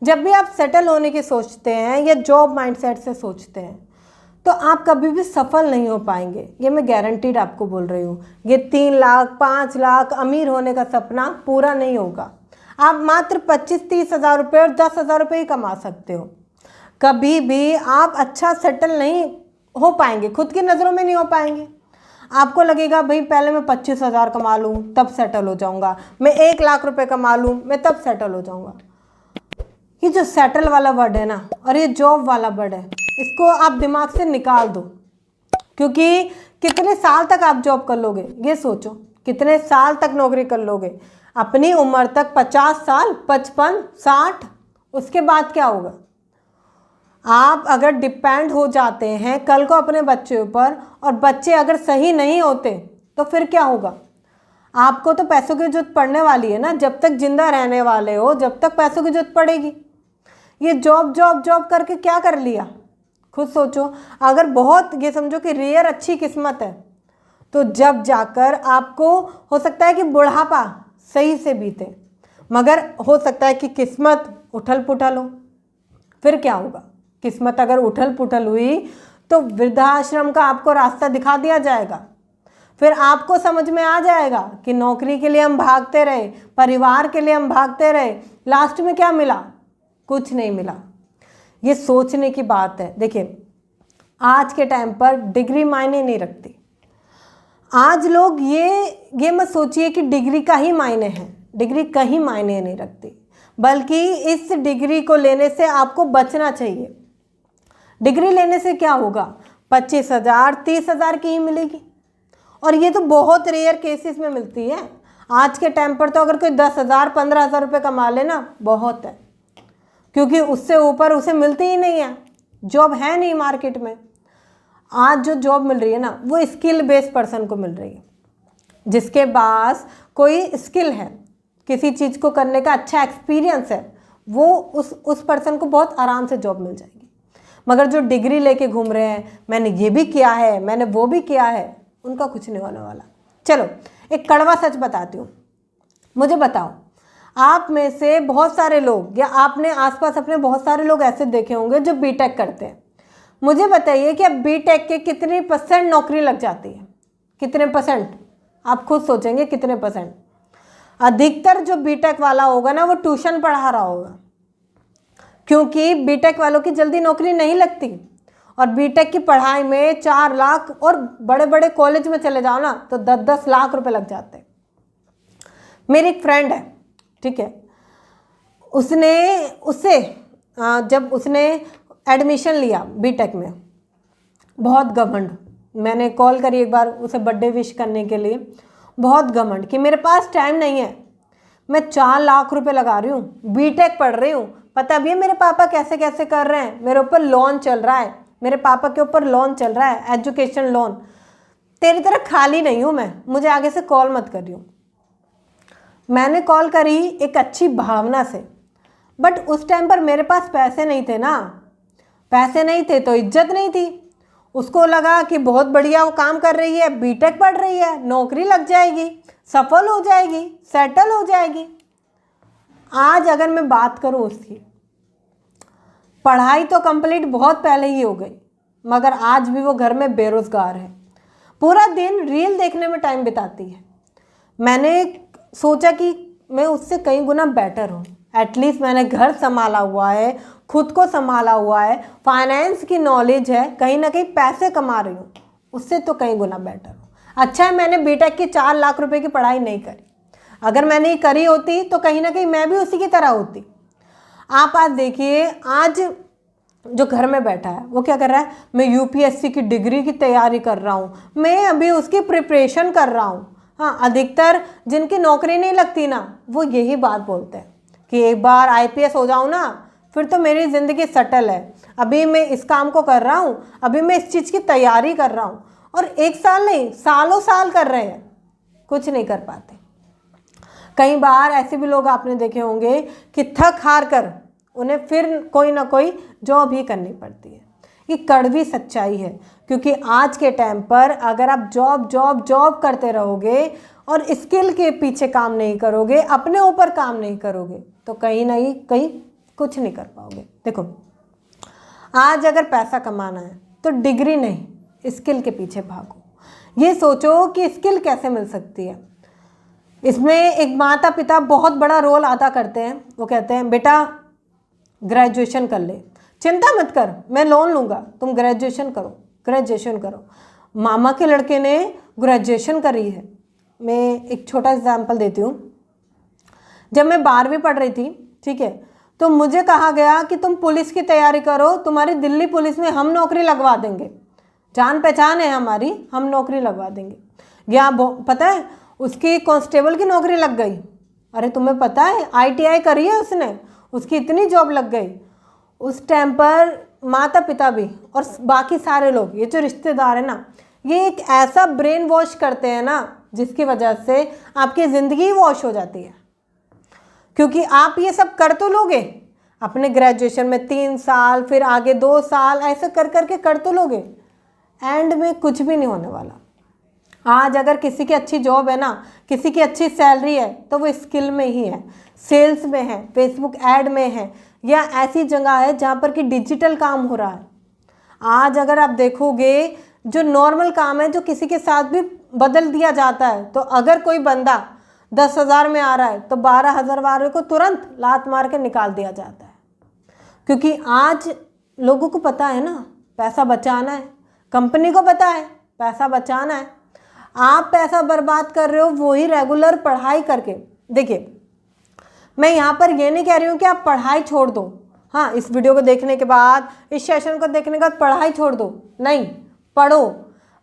जब भी आप सेटल होने की सोचते हैं या जॉब माइंडसेट से सोचते हैं तो आप कभी भी सफल नहीं हो पाएंगे। ये मैं गारंटीड आपको बोल रही हूँ। ये 3 लाख 5 लाख अमीर होने का सपना पूरा नहीं होगा। आप मात्र 25-30 हज़ार रुपये और 10 हज़ार रुपये ही कमा सकते हो। कभी भी आप अच्छा सेटल नहीं हो पाएंगे, खुद की नज़रों में नहीं हो पाएंगे। आपको लगेगा भाई पहले मैं 25 हज़ार कमा लूँ तब सेटल हो जाऊँगा, मैं 1 लाख रुपए कमा लूँ मैं तब सेटल हो जाऊँगा। ये जो सेटल वाला वर्ड है ना और ये जॉब वाला वर्ड है, इसको आप दिमाग से निकाल दो। क्योंकि कितने साल तक आप जॉब कर लोगे, ये सोचो, कितने साल तक नौकरी कर लोगे। अपनी उम्र तक 50 साल, 55, 60, उसके बाद क्या होगा? आप अगर डिपेंड हो जाते हैं कल को अपने बच्चे ऊपर और बच्चे अगर सही नहीं होते तो फिर क्या होगा? आपको तो पैसों की जरूरत पड़ने वाली है ना। जब तक जिंदा रहने वाले हो जब तक पैसों की जरूरत पड़ेगी। ये जॉब जॉब जॉब करके क्या कर लिया? खुद सोचो। अगर बहुत ये समझो कि रेयर अच्छी किस्मत है तो जब जाकर आपको हो सकता है कि बुढ़ापा सही से बीते, मगर हो सकता है कि किस्मत उठल पुठल हो। फिर क्या होगा? किस्मत अगर उठल पुठल हुई तो वृद्धाश्रम का आपको रास्ता दिखा दिया जाएगा। फिर आपको समझ में आ जाएगा कि नौकरी के लिए हम भागते रहे, परिवार के लिए हम भागते रहे, लास्ट में क्या मिला? कुछ नहीं मिला। ये सोचने की बात है। देखिए, आज के टाइम पर डिग्री मायने नहीं रखती। आज लोग ये मत सोचिए कि डिग्री का ही मायने है। डिग्री कहीं मायने नहीं रखती, बल्कि इस डिग्री को लेने से आपको बचना चाहिए। डिग्री लेने से क्या होगा? 25 हज़ार 30 हज़ार की ही मिलेगी, और ये तो बहुत रेयर केसेस में मिलती है। आज के टाइम पर तो अगर कोई 10 हज़ार 15 हज़ार रुपये कमा लेना बहुत है, क्योंकि उससे ऊपर उसे मिलती ही नहीं है। जॉब है नहीं मार्केट में। आज जो जॉब मिल रही है ना वो स्किल बेस्ड पर्सन को मिल रही है, जिसके पास कोई स्किल है, किसी चीज़ को करने का अच्छा एक्सपीरियंस है, वो उस पर्सन को बहुत आराम से जॉब मिल जाएगी। मगर जो डिग्री लेके घूम रहे हैं, मैंने ये भी किया है, मैंने वो भी किया है, उनका कुछ नहीं होने वाला। चलो एक कड़वा सच बताती हूँ। मुझे बताओ, आप में से बहुत सारे लोग या आपने आसपास अपने बहुत सारे लोग ऐसे देखे होंगे जो बीटेक करते हैं। मुझे बताइए कि अब बीटेक के कितने % नौकरी लग जाती है? कितने %? आप खुद सोचेंगे कितने %? अधिकतर जो बीटेक वाला होगा ना वो ट्यूशन पढ़ा रहा होगा, क्योंकि बीटेक वालों की जल्दी नौकरी नहीं लगती। और बीटेक की पढ़ाई में 4 लाख, और बड़े बड़े कॉलेज में चले जाओ ना तो 10-10 लाख रुपए लग जाते हैं। मेरी एक फ्रेंड है, ठीक है, जब उसने एडमिशन लिया बीटेक में, बहुत घमंड। मैंने कॉल करी एक बार उसे बर्थडे विश करने के लिए। बहुत घमंड कि मेरे पास टाइम नहीं है, मैं 4 लाख रुपए लगा रही हूँ, बीटेक पढ़ रही हूँ। पता भी है मेरे पापा कैसे कैसे कर रहे हैं, मेरे ऊपर लोन चल रहा है, मेरे पापा के ऊपर लोन चल रहा है, एजुकेशन लोन। तेरी तरह खाली नहीं हूँ मैं, मुझे आगे से कॉल मत कर रही हूँ। मैंने कॉल करी एक अच्छी भावना से, बट उस टाइम पर मेरे पास पैसे नहीं थे ना। पैसे नहीं थे तो इज्जत नहीं थी। उसको लगा कि बहुत बढ़िया वो काम कर रही है, बीटेक पढ़ रही है, नौकरी लग जाएगी, सफल हो जाएगी, सेटल हो जाएगी। आज अगर मैं बात करूं उसकी, पढ़ाई तो कंप्लीट बहुत पहले ही हो गई, मगर आज भी वो घर में बेरोजगार है। पूरा दिन रील देखने में टाइम बिताती है। मैंने सोचा कि मैं उससे कई गुना बेटर हूँ। एटलीस्ट मैंने घर संभाला हुआ है, खुद को संभाला हुआ है, फाइनेंस की नॉलेज है, कहीं ना कहीं पैसे कमा रही हूँ, उससे तो कई गुना बेटर हूँ। अच्छा है मैंने बीटेक की 4 लाख रुपए की पढ़ाई नहीं करी। अगर मैंने ये करी होती तो कहीं ना कहीं मैं भी उसी की तरह होती। आप आज देखिए, आज जो घर में बैठा है वो क्या कर रहा है? मैं यूपीएससी की डिग्री की तैयारी कर रहा हूँ, मैं अभी उसकी प्रिपरेशन कर रहा हूँ। हाँ, अधिकतर जिनकी नौकरी नहीं लगती ना वो यही बात बोलते हैं कि एक बार आईपीएस हो जाऊँ ना फिर तो मेरी ज़िंदगी सेटल है। अभी मैं इस काम को कर रहा हूँ, अभी मैं इस चीज़ की तैयारी कर रहा हूँ। और 1 साल नहीं, सालों साल कर रहे हैं, कुछ नहीं कर पाते। कई बार ऐसे भी लोग आपने देखे होंगे कि थक हार कर उन्हें फिर कोई ना कोई जॉब ही करनी पड़ती है। ये कड़वी सच्चाई है, क्योंकि आज के टाइम पर अगर आप जॉब जॉब जॉब करते रहोगे और स्किल के पीछे काम नहीं करोगे, अपने ऊपर काम नहीं करोगे, तो कहीं ना कहीं कुछ नहीं कर पाओगे। देखो, आज अगर पैसा कमाना है तो डिग्री नहीं, स्किल के पीछे भागो। ये सोचो कि स्किल कैसे मिल सकती है। इसमें एक माता पिता बहुत बड़ा रोल अदा करते हैं। वो कहते हैं बेटा ग्रेजुएशन कर ले, चिंता मत कर, मैं लोन लूँगा, तुम ग्रेजुएशन करो, ग्रेजुएशन करो। मामा के लड़के ने ग्रेजुएशन करी है। मैं एक छोटा एग्जाम्पल देती हूँ। जब मैं 12वीं पढ़ रही थी, ठीक है, तो मुझे कहा गया कि तुम पुलिस की तैयारी करो, तुम्हारी दिल्ली पुलिस में हम नौकरी लगवा देंगे, जान पहचान है हमारी, हम नौकरी लगवा देंगे। या पता है उसकी कांस्टेबल की नौकरी लग गई। अरे तुम्हें पता है ITI करी है उसने, उसकी इतनी जॉब लग गई। उस टाइम पर माता पिता भी और बाकी सारे लोग, ये जो रिश्तेदार है ना, ये एक ऐसा ब्रेन वॉश करते हैं ना, जिसकी वजह से आपकी ज़िंदगी वॉश हो जाती है। क्योंकि आप ये सब कर तो लोगे, अपने ग्रेजुएशन में 3 साल, फिर आगे 2 साल, ऐसे कर करके कर तो लोगे, एंड में कुछ भी नहीं होने वाला। आज अगर किसी की अच्छी जॉब है ना, किसी की अच्छी सैलरी है, तो वो स्किल में ही है, सेल्स में है, फेसबुक ऐड में है, या ऐसी जगह है जहाँ पर कि डिजिटल काम हो रहा है। आज अगर आप देखोगे जो नॉर्मल काम है, जो किसी के साथ भी बदल दिया जाता है, तो अगर कोई बंदा 10,000 में आ रहा है तो 12,000 वाले को तुरंत लात मार के निकाल दिया जाता है। क्योंकि आज लोगों को पता है ना पैसा बचाना है, कंपनी को पता है पैसा बचाना है। आप पैसा बर्बाद कर रहे हो वही रेगुलर पढ़ाई करके। देखिए, मैं यहाँ पर ये नहीं कह रही हूँ कि आप पढ़ाई छोड़ दो। हाँ, इस वीडियो को देखने के बाद, इस सेशन को देखने के बाद पढ़ाई छोड़ दो, नहीं, पढ़ो,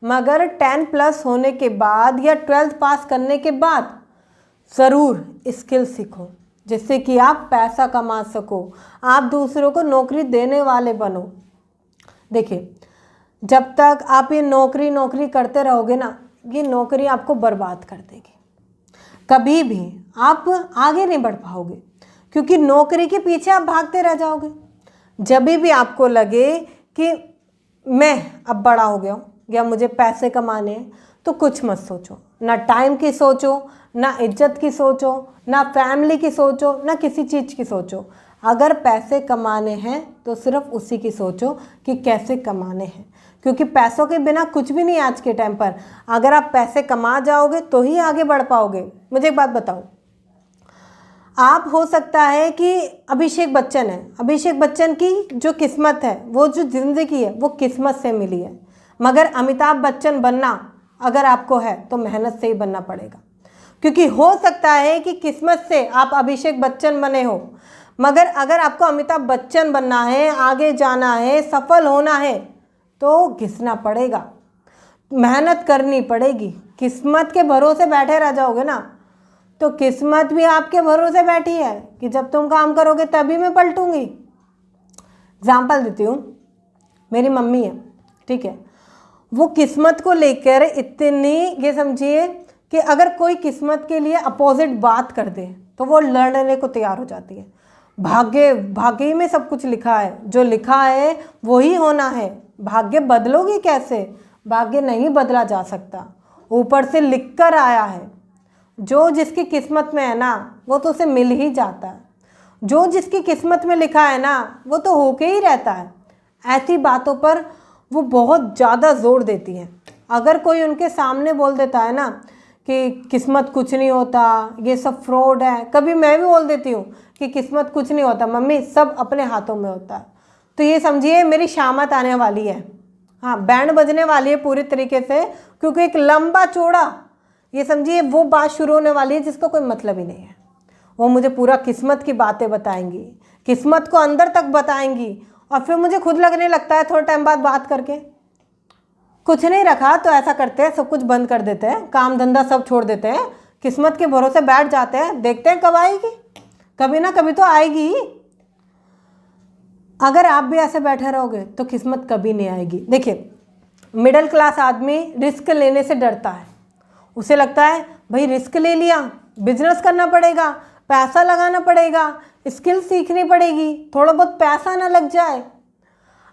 मगर 10+ होने के बाद या 12th पास करने के बाद ज़रूर स्किल सीखो, जिससे कि आप पैसा कमा सको, आप दूसरों को नौकरी देने वाले बनो। देखिए, जब तक आप ये नौकरी करते रहोगे ना, ये नौकरी आपको बर्बाद कर देगी। कभी भी आप आगे नहीं बढ़ पाओगे, क्योंकि नौकरी के पीछे आप भागते रह जाओगे। जब भी आपको लगे कि मैं अब बड़ा हो गया हूँ या मुझे पैसे कमाने हैं, तो कुछ मत सोचो, ना टाइम की सोचो, ना इज्जत की सोचो, ना फैमिली की सोचो, ना किसी चीज़ की सोचो। अगर पैसे कमाने हैं तो सिर्फ उसी की सोचो कि कैसे कमाने हैं, क्योंकि पैसों के बिना कुछ भी नहीं है आज के टाइम पर। अगर आप पैसे कमा जाओगे तो ही आगे बढ़ पाओगे। मुझे एक बात बताओ, आप हो सकता है कि अभिषेक बच्चन है, अभिषेक बच्चन की जो किस्मत है, वो जो ज़िंदगी है, वो किस्मत से मिली है। मगर अमिताभ बच्चन बनना अगर आपको है तो मेहनत से ही बनना पड़ेगा। क्योंकि हो सकता है कि किस्मत से आप अभिषेक बच्चन बने हो, मगर अगर आपको अमिताभ बच्चन बनना है, आगे जाना है, सफल होना है, तो घिसना पड़ेगा, मेहनत करनी पड़ेगी। किस्मत के भरोसे बैठे रह जाओगे ना, तो किस्मत भी आपके भरोसे बैठी है कि जब तुम काम करोगे तभी मैं पलटूंगी। एग्जाम्पल देती हूँ, मेरी मम्मी है, ठीक है, वो किस्मत को लेकर इतनी, ये समझिए कि अगर कोई किस्मत के लिए अपोजिट बात कर दे तो वो लड़ने को तैयार हो जाती है। भाग्य में सब कुछ लिखा है, जो लिखा है वही होना है। भाग्य बदलोगी कैसे? भाग्य नहीं बदला जा सकता, ऊपर से लिख कर आया है। जो जिसकी किस्मत में है ना, वो तो उसे मिल ही जाता है। जो जिसकी किस्मत में लिखा है ना, वो तो होके ही रहता है। ऐसी बातों पर वो बहुत ज़्यादा जोर देती हैं। अगर कोई उनके सामने बोल देता है ना कि किस्मत कुछ नहीं होता, ये सब फ्रॉड है, कभी मैं भी बोल देती हूँ कि किस्मत कुछ नहीं होता मम्मी, सब अपने हाथों में होता है। तो ये समझिए मेरी शामत आने वाली है। हाँ, बैंड बजने वाली है पूरी तरीके से, क्योंकि एक लंबा चौड़ा, ये समझिए वो बात शुरू होने वाली है जिसका कोई मतलब ही नहीं है। वो मुझे पूरा किस्मत की बातें बताएंगी, किस्मत को अंदर तक बताएंगी, और फिर मुझे खुद लगने लगता है थोड़ा टाइम बाद बात करके, कुछ नहीं रखा तो ऐसा करते हैं, सब कुछ बंद कर देते हैं, काम धंधा सब छोड़ देते हैं, किस्मत के भरोसे बैठ जाते हैं, देखते हैं कब आएगी, कभी ना कभी तो आएगी। अगर आप भी ऐसे बैठे रहोगे तो किस्मत कभी नहीं आएगी। देखिए, मिडिल क्लास आदमी रिस्क लेने से डरता है। उसे लगता है भाई रिस्क ले लिया, बिजनेस करना पड़ेगा, पैसा लगाना पड़ेगा, स्किल सीखनी पड़ेगी, थोड़ा बहुत पैसा ना लग जाए।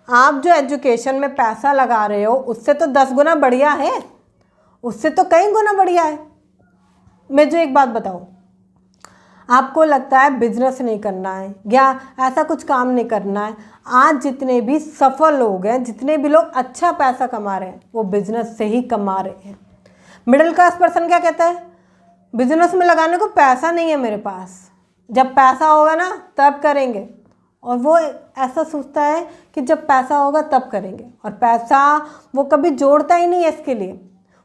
आप जो एजुकेशन में पैसा लगा रहे हो उससे तो 10 गुना बढ़िया है, उससे तो कई गुना बढ़िया है। मैं जो एक बात बताऊँ, आपको लगता है बिजनेस नहीं करना है या ऐसा कुछ काम नहीं करना है, आज जितने भी सफल लोग हैं, जितने भी लोग अच्छा पैसा कमा रहे हैं, वो बिजनेस से ही कमा रहे हैं। मिडिल क्लास पर्सन क्या कहता है, बिजनेस में लगाने को पैसा नहीं है मेरे पास, जब पैसा होगा ना तब करेंगे। और वो ऐसा सोचता है कि जब पैसा होगा तब करेंगे, और पैसा वो कभी जोड़ता ही नहीं है इसके लिए,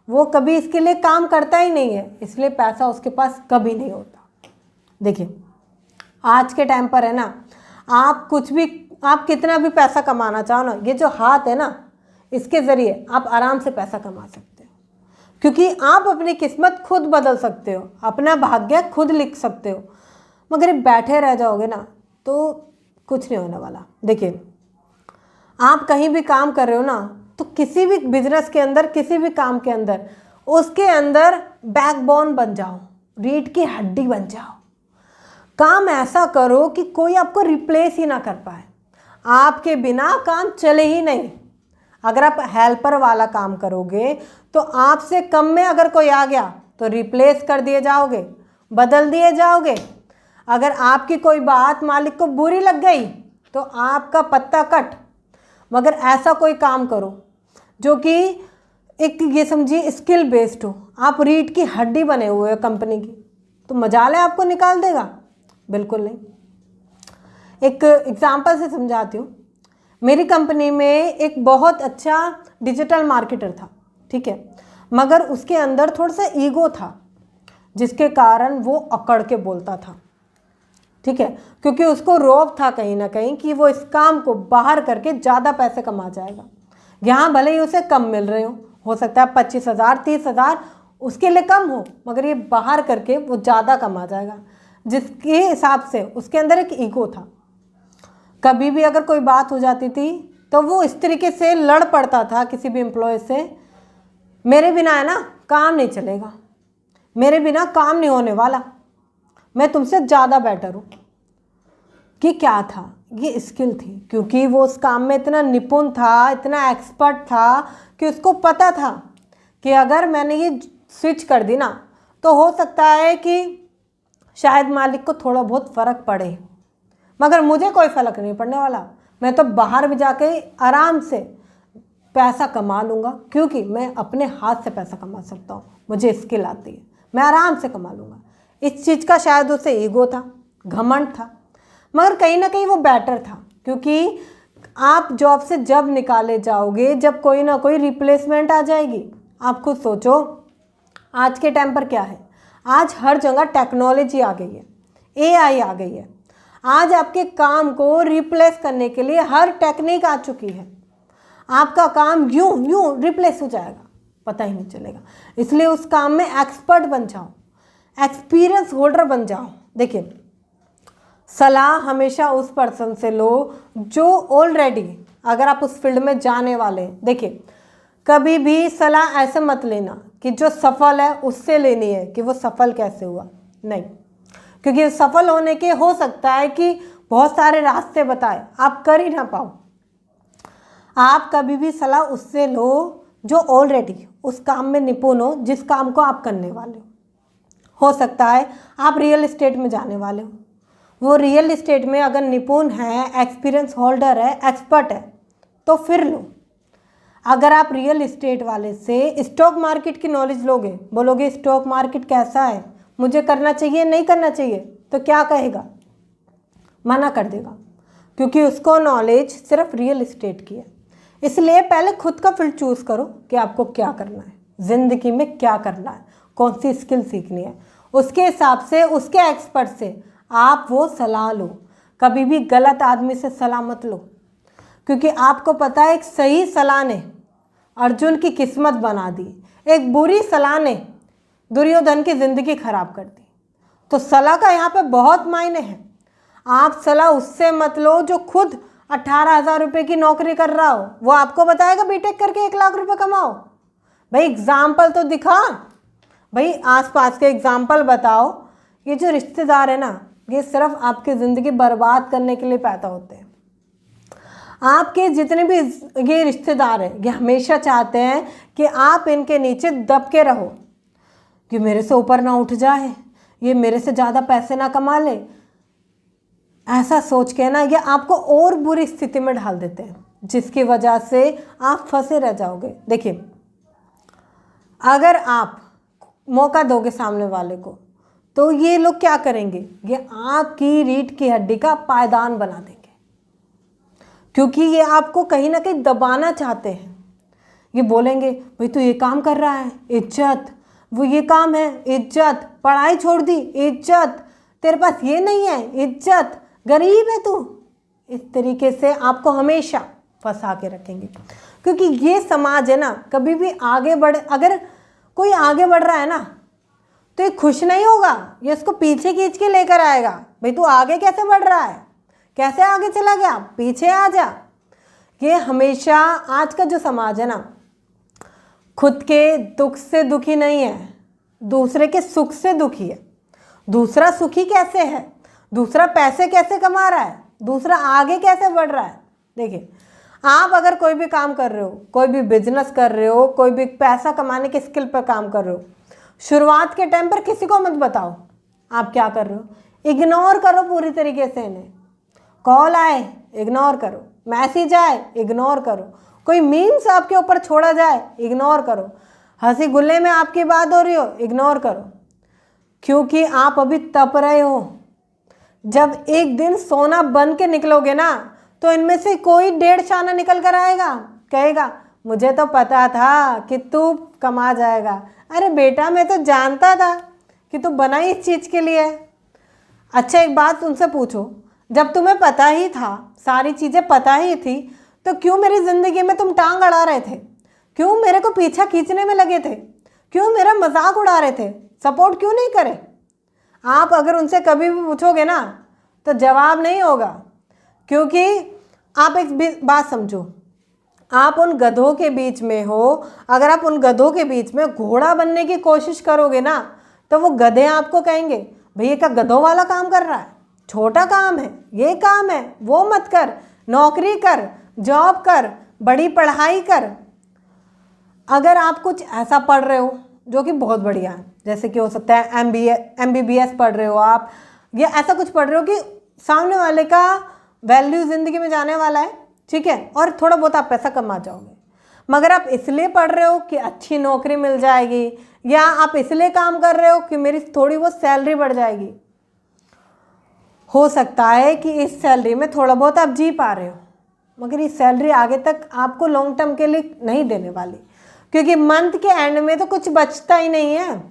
वो कभी इसके लिए काम करता ही नहीं है, इसलिए पैसा उसके पास कभी नहीं होता। देखिए आज के टाइम पर है ना, आप कुछ भी, आप कितना भी पैसा कमाना चाहो ना, ये जो हाथ है ना, इसके ज़रिए आप आराम से पैसा कमा सकते हो, क्योंकि आप अपनी किस्मत खुद बदल सकते हो, अपना भाग्य खुद लिख सकते हो। मगर बैठे रह जाओगे ना तो कुछ नहीं होने वाला। देखिए आप कहीं भी काम कर रहे हो ना, तो किसी भी बिजनेस के अंदर, किसी भी काम के अंदर, उसके अंदर बैकबोन बन जाओ, रीढ़ की हड्डी बन जाओ। काम ऐसा करो कि कोई आपको रिप्लेस ही ना कर पाए, आपके बिना काम चले ही नहीं। अगर आप हेल्पर वाला काम करोगे तो आपसे कम में अगर कोई आ गया तो रिप्लेस कर दिए जाओगे, बदल दिए जाओगे। अगर आपकी कोई बात मालिक को बुरी लग गई तो आपका पत्ता कट। मगर ऐसा कोई काम करो जो कि एक, ये समझिए, स्किल बेस्ड हो, आप रीढ़ की हड्डी बने हुए हो कंपनी की, तो मजाल है आपको निकाल देगा? बिल्कुल नहीं। एक एग्जांपल से समझाती हूँ। मेरी कंपनी में एक बहुत अच्छा डिजिटल मार्केटर था, ठीक है, मगर उसके अंदर थोड़ा सा ईगो था, जिसके कारण वो अकड़ के बोलता था, ठीक है, क्योंकि उसको रौब था कहीं ना कहीं कि वो इस काम को बाहर करके ज़्यादा पैसे कमा जाएगा। यहाँ भले ही उसे कम मिल रहे हो सकता है 25,000 30,000 उसके लिए कम हो, मगर ये बाहर करके वो ज़्यादा कमा जाएगा, जिसके हिसाब से उसके अंदर एक ईगो था। कभी भी अगर कोई बात हो जाती थी तो वो इस तरीके से लड़ पड़ता था किसी भी एम्प्लॉय से, मेरे बिना है ना काम नहीं चलेगा, मेरे बिना काम नहीं होने वाला, मैं तुमसे ज़्यादा बेटर हूँ। कि क्या था, ये स्किल थी, क्योंकि वो उस काम में इतना निपुण था, इतना एक्सपर्ट था कि उसको पता था कि अगर मैंने ये स्विच कर दी ना तो हो सकता है कि शायद मालिक को थोड़ा बहुत फ़र्क पड़े, मगर मुझे कोई फ़र्क नहीं पड़ने वाला। मैं तो बाहर भी जाके आराम से पैसा कमा लूँगा, क्योंकि मैं अपने हाथ से पैसा कमा सकता हूँ, मुझे स्किल आती है, मैं आराम से कमा लूँगा। इस चीज़ का शायद उसे ईगो था, घमंड था, मगर कहीं ना कहीं वो बेटर था, क्योंकि आप जॉब से जब निकाले जाओगे, जब कोई ना कोई रिप्लेसमेंट आ जाएगी। आप खुद सोचो आज के टाइम पर क्या है, आज हर जगह टेक्नोलॉजी आ गई है, एआई आ गई है। आज आपके काम को रिप्लेस करने के लिए हर टेक्निक आ चुकी है, आपका काम यूं रिप्लेस हो जाएगा, पता ही नहीं चलेगा। इसलिए उस काम में एक्सपर्ट बन जाओ, एक्सपीरियंस होल्डर बन जाओ। देखिए सलाह हमेशा उस पर्सन से लो जो ऑलरेडी, अगर आप उस फील्ड में जाने वाले हैं। देखिए कभी भी सलाह ऐसे मत लेना कि जो सफल है उससे लेनी है कि वो सफल कैसे हुआ, नहीं, क्योंकि सफल होने के हो सकता है कि बहुत सारे रास्ते बताए, आप कर ही ना पाओ। आप कभी भी सलाह उससे लो जो ऑलरेडी उस काम में निपुण हो, जिस काम को आप करने वाले हो सकता है आप रियल एस्टेट में जाने वाले हो, वो रियल एस्टेट में अगर निपुण है, एक्सपीरियंस होल्डर है, एक्सपर्ट है, तो फिर लो। अगर आप रियल एस्टेट वाले से स्टॉक मार्केट की नॉलेज लोगे, बोलोगे स्टॉक मार्केट कैसा है, मुझे करना चाहिए नहीं करना चाहिए, तो क्या कहेगा, मना कर देगा, क्योंकि उसको नॉलेज सिर्फ रियल एस्टेट की है। इसलिए पहले खुद का फील्ड चूज़ करो कि आपको क्या करना है, ज़िंदगी में क्या करना है, कौन सी स्किल सीखनी है, उसके हिसाब से, उसके एक्सपर्ट से आप वो सलाह लो। कभी भी गलत आदमी से सलाह मत लो, क्योंकि आपको पता है एक सही सलाह ने अर्जुन की किस्मत बना दी, एक बुरी सलाह ने दुर्योधन की ज़िंदगी खराब कर दी। तो सलाह का यहाँ पे बहुत मायने हैं। आप सलाह उससे मत लो जो खुद 18,000 रुपये की नौकरी कर रहा हो, वो आपको बताएगा बीटेक करके 1 लाख रुपये कमाओ। भाई एग्जाम्पल तो दिखा, भाई आसपास के एग्जाम्पल बताओ। ये जो रिश्तेदार है ना, ये सिर्फ आपकी ज़िंदगी बर्बाद करने के लिए पैदा होते हैं। आपके जितने भी ये रिश्तेदार हैं, ये हमेशा चाहते हैं कि आप इनके नीचे दब के रहो, कि मेरे से ऊपर ना उठ जाए, ये मेरे से ज़्यादा पैसे ना कमा ले, ऐसा सोच के ना ये आपको और बुरी स्थिति में डाल देते हैं, जिसकी वजह से आप फंसे रह जाओगे। देखिए, अगर आप मौका दोगे सामने वाले को तो ये लोग क्या करेंगे, ये आपकी रीढ़ की हड्डी का पायदान बना देंगे, क्योंकि ये आपको कहीं ना कहीं दबाना चाहते हैं। ये बोलेंगे भाई तू ये काम कर रहा है, इज्जत, वो ये काम है, इज्जत, पढ़ाई छोड़ दी, इज्जत, तेरे पास ये नहीं है, इज्जत, गरीब है तू। इस तरीके से आपको हमेशा फंसा के रखेंगे, क्योंकि ये समाज है ना, कभी भी आगे बढ़, अगर कोई आगे बढ़ रहा है ना तो ये खुश नहीं होगा, ये उसको पीछे खींच के लेकर आएगा। भाई तू आगे कैसे बढ़ रहा है, कैसे आगे चला गया, पीछे आ जा। ये हमेशा, आज का जो समाज है ना, खुद के दुख से दुखी नहीं है, दूसरे के सुख से दुखी है। दूसरा सुखी कैसे है, दूसरा पैसे कैसे कमा रहा है, दूसरा आगे कैसे बढ़ रहा है। देखिए, आप अगर कोई भी काम कर रहे हो, कोई भी बिजनेस कर रहे हो, कोई भी पैसा कमाने के स्किल पर काम कर रहे हो, शुरुआत के टाइम पर किसी को मत बताओ आप क्या कर रहे हो, इग्नोर करो पूरी तरीके से इन्हें। कॉल आए इग्नोर करो, मैसेज आए इग्नोर करो, कोई मीम्स आपके ऊपर छोड़ा जाए इग्नोर करो, हंसी गुल्ले में आपकी बात हो रही हो इग्नोर करो, क्योंकि आप अभी तप रहे हो। जब एक दिन सोना बन के निकलोगे ना तो इनमें से कोई 1.5 शाना निकल कर आएगा, कहेगा मुझे तो पता था कि तू कमा जाएगा। अरे बेटा, मैं तो जानता था कि तू बना ही इस चीज़ के लिए। अच्छा, एक बात उनसे पूछो, जब तुम्हें पता ही था, सारी चीज़ें पता ही थी, तो क्यों मेरी ज़िंदगी में तुम टांग अड़ा रहे थे, क्यों मेरे को पीछा खींचने में लगे थे, क्यों मेरा मजाक उड़ा रहे थे, सपोर्ट क्यों नहीं करे। आप अगर उनसे कभी भी पूछोगे ना तो जवाब नहीं होगा, क्योंकि आप एक बात समझो, आप उन गधों के बीच में हो। अगर आप उन गधों के बीच में घोड़ा बनने की कोशिश करोगे ना तो वो गधे आपको कहेंगे भैया क्या गधों वाला काम कर रहा है, छोटा काम है, ये काम है, वो मत कर, नौकरी कर, जॉब कर, बड़ी पढ़ाई कर। अगर आप कुछ ऐसा पढ़ रहे हो जो कि बहुत बढ़िया है, जैसे कि हो सकता है MBBS पढ़ रहे हो आप, या ऐसा कुछ पढ़ रहे हो कि सामने वाले का वैल्यू ज़िंदगी में जाने वाला है, ठीक है, और थोड़ा बहुत आप पैसा कमा जाओगे, मगर आप इसलिए पढ़ रहे हो कि अच्छी नौकरी मिल जाएगी, या आप इसलिए काम कर रहे हो कि मेरी थोड़ी बहुत सैलरी बढ़ जाएगी। हो सकता है कि इस सैलरी में थोड़ा बहुत आप जी पा रहे हो, मगर ये सैलरी आगे तक आपको लॉन्ग टर्म के लिए नहीं देने वाली, क्योंकि मंथ के एंड में तो कुछ बचता ही नहीं है।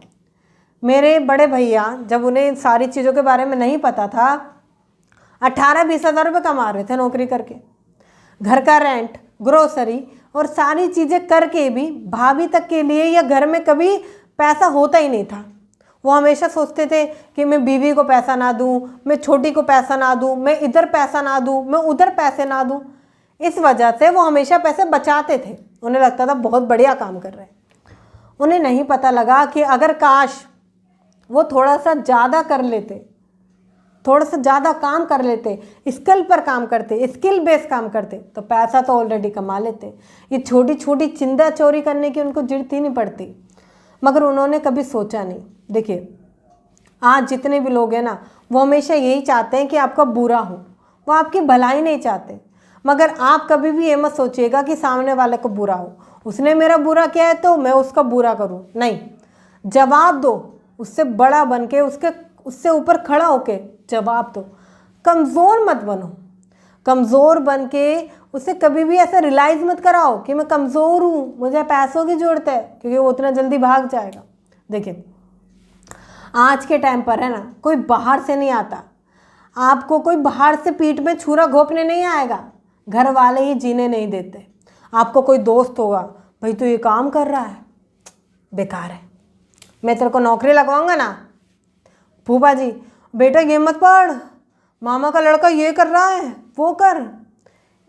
मेरे बड़े भैया, जब उन्हें सारी चीज़ों के बारे में नहीं पता था, 18-20 हज़ार रुपये कमा रहे थे नौकरी करके, घर का रेंट, ग्रोसरी और सारी चीज़ें करके भी भाभी तक के लिए या घर में कभी पैसा होता ही नहीं था। वो हमेशा सोचते थे कि मैं बीवी को पैसा ना दूं, मैं छोटी को पैसा ना दूं, मैं इधर पैसा ना दूं, मैं उधर पैसे ना दूं। इस वजह से वो हमेशा पैसे बचाते थे, उन्हें लगता था बहुत बढ़िया काम कर रहे हैं। उन्हें नहीं पता लगा कि अगर काश वो थोड़ा सा ज़्यादा कर लेते, थोड़ा सा ज़्यादा काम कर लेते, स्किल पर काम करते, स्किल बेस काम करते, तो पैसा तो ऑलरेडी कमा लेते। ये छोटी छोटी चिंता चोरी करने की उनको जरूरत ही नहीं पड़ती, मगर उन्होंने कभी सोचा नहीं। देखिए, आज जितने भी लोग हैं ना, वो हमेशा यही चाहते हैं कि आपका बुरा हो, वो आपकी भलाई नहीं चाहते। मगर आप कभी भी ये मत सोचिएगा कि सामने वाले को बुरा हो, उसने मेरा बुरा किया है तो मैं उसका बुरा करूं। नहीं, जवाब दो, उससे बड़ा बन के, उससे ऊपर खड़ा होके जवाब दो। कमज़ोर मत बनो, कमज़ोर बन के उसे कभी भी ऐसा रियलाइज़ मत कराओ कि मैं कमज़ोर हूँ, मुझे पैसों की ज़रूरत है, क्योंकि वो उतना जल्दी भाग जाएगा। देखिए, आज के टाइम पर है ना, कोई बाहर से नहीं आता, आपको कोई बाहर से पीठ में छुरा घोंपने नहीं आएगा, घर वाले ही जीने नहीं देते। आपको कोई दोस्त होगा, भाई तू ये काम कर रहा है, बेकार है, मैं तेरे को नौकरी लगवाऊंगा ना। फूफा जी, बेटा ये मत पढ़, मामा का लड़का ये कर रहा है, वो कर।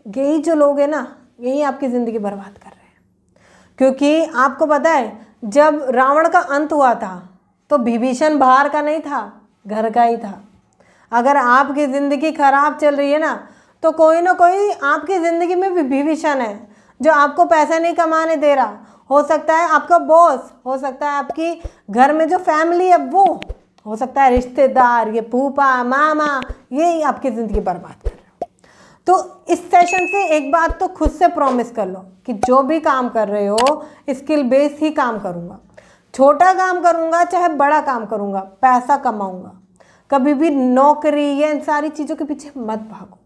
यही जो लोग हैं ना, यही आपकी ज़िंदगी बर्बाद कर रहे हैं। क्योंकि आपको पता है, जब रावण का अंत हुआ था तो विभीषण बाहर का नहीं था, घर का ही था। अगर आपकी ज़िंदगी खराब चल रही है ना, तो कोई ना कोई आपकी ज़िंदगी में विभीषण है जो आपको पैसा नहीं कमाने दे रहा। हो सकता है आपका बॉस, हो सकता है आपकी घर में जो फैमिली है वो, हो सकता है रिश्तेदार, ये फूफा मामा, ये आपकी ज़िंदगी बर्बाद कर रहे हो। तो इस सेशन से एक बात तो खुद से प्रॉमिस कर लो कि जो भी काम कर रहे हो स्किल बेस ही काम करूँगा, छोटा काम करूँगा चाहे बड़ा काम करूँगा, पैसा कमाऊँगा। कभी भी नौकरी या इन सारी चीज़ों के पीछे मत भागो।